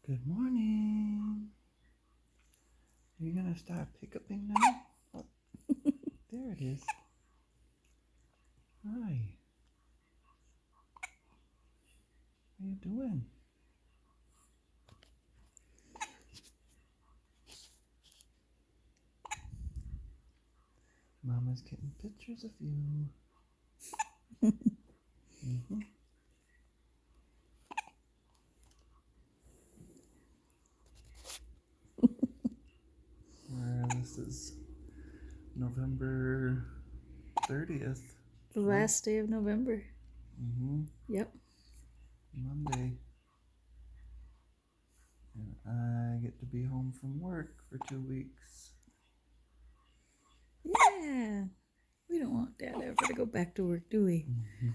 Good morning. Are you gonna start pickuping now? Oh, there it is. Hi. What are you doing? Mama's getting pictures of you. Mm-hmm. This is November 30th. The last day of November. Mm-hmm. Yep. Monday. And I get to be home from work for 2 weeks. Yeah. We don't want Dad ever to go back to work, do we? Mm-hmm.